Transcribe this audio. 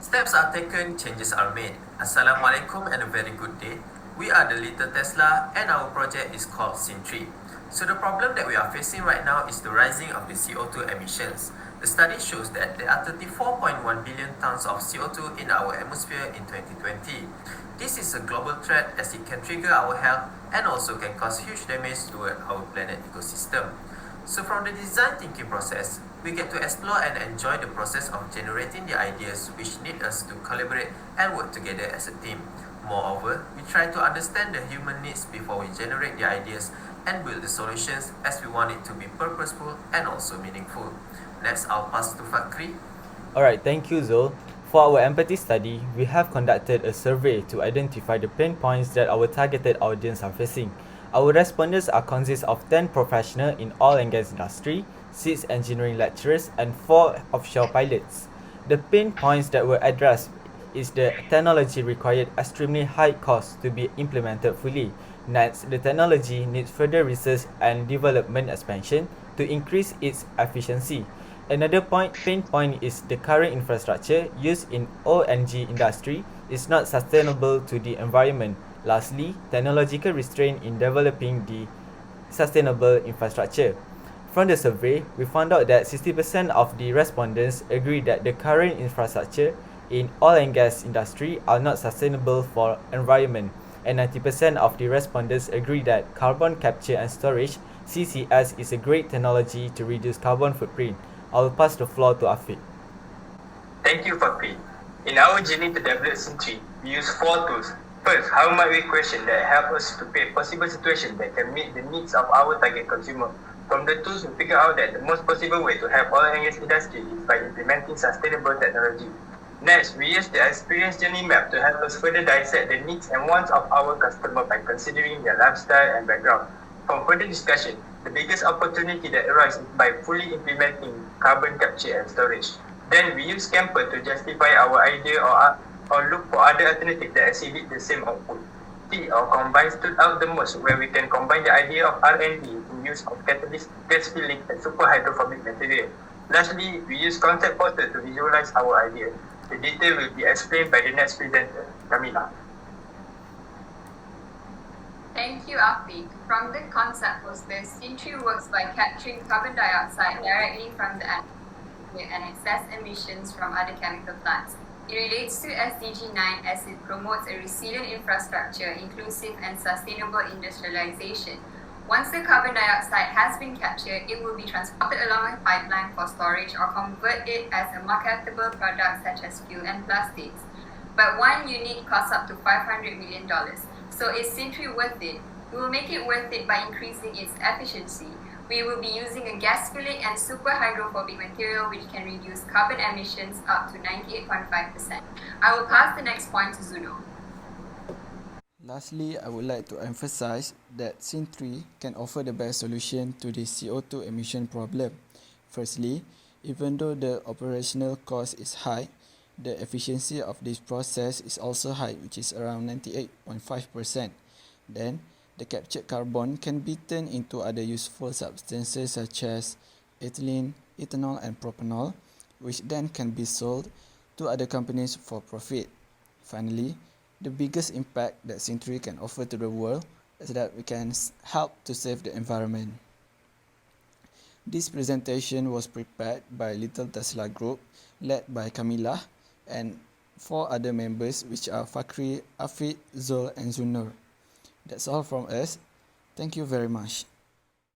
Steps are taken, changes are made. Assalamualaikum and a very good day. We are the Little Tesla and our project is called Sin3. So the problem that we are facing right now is the rising of the CO2 emissions. The study shows that there are 34.1 billion tons of CO2 in our atmosphere in 2020. This is a global threat as it can trigger our health and also can cause huge damage to our planet ecosystem. So from the design thinking process, we get to explore and enjoy the process of generating the ideas which need us to collaborate and work together as a team. Moreover, we try to understand the human needs before we generate the ideas and build the solutions as we want it to be purposeful and also meaningful. Next, I'll pass to Fakri. Alright, thank you Zul. For our empathy study, we have conducted a survey to identify the pain points that our targeted audience are facing. Our respondents are consist of 10 professionals in oil and gas industry, 6 engineering lecturers and 4 offshore pilots. The pain points that were addressed is the technology required extremely high cost to be implemented fully. Next, the technology needs further research and development expansion to increase its efficiency. Another pain point is the current infrastructure used in O&G industry is not sustainable to the environment. Lastly, technological restraint in developing the sustainable infrastructure. From the survey, we found out that 60% of the respondents agree that the current infrastructure in oil and gas industry are not sustainable for environment, and 90% of the respondents agree that carbon capture and storage (CCS) is a great technology to reduce carbon footprint. I will pass the floor to Afiq. Thank you, Fakri. In our journey to develop Sin3, we use 4 tools. First, how might we question that help us to create possible situations that can meet the needs of our target consumer. From the tools, we figure out that the most possible way to help oil and gas industry is by implementing sustainable technology. Next, we use the experience journey map to help us further dissect the needs and wants of our customer by considering their lifestyle and background. From further discussion, the biggest opportunity that arises is by fully implementing carbon capture and storage. Then we use Camper to justify our idea or look for other alternatives that exhibit the same output. T or combine stood out the most, where we can combine the idea of R&D in use of catalyst, gas filling and super hydrophobic material. Lastly, we use concept portal to visualize our idea. The detail will be explained by the next presenter, Camila. Thank you, Afiq. From the concept poster, Sin3 works by capturing carbon dioxide directly from the atmosphere and excess emissions from other chemical plants. It relates to SDG 9 as it promotes a resilient infrastructure, inclusive and sustainable industrialization. Once the carbon dioxide has been captured, it will be transported along a pipeline for storage or converted as a marketable product such as fuel and plastics. But one unit costs up to $500 million. So is Sin3 worth it? We will make it worth it by increasing its efficiency. We will be using a gas filling and super hydrophobic material which can reduce carbon emissions up to 98.5%. I will pass the next point to Zuno. Lastly, I would like to emphasize that Sin3 can offer the best solution to the CO2 emission problem. Firstly, even though the operational cost is high, the efficiency of this process is also high, which is around 98.5%. Then, the captured carbon can be turned into other useful substances such as ethylene, ethanol and propanol, which then can be sold to other companies for profit. Finally, the biggest impact that Sin3 can offer to the world is that we can help to save the environment. This presentation was prepared by Little Tesla Group, led by Camila, and 4 other members, which are Fakri, Afiq, Zul and Zunur. That's all from us. Thank you very much.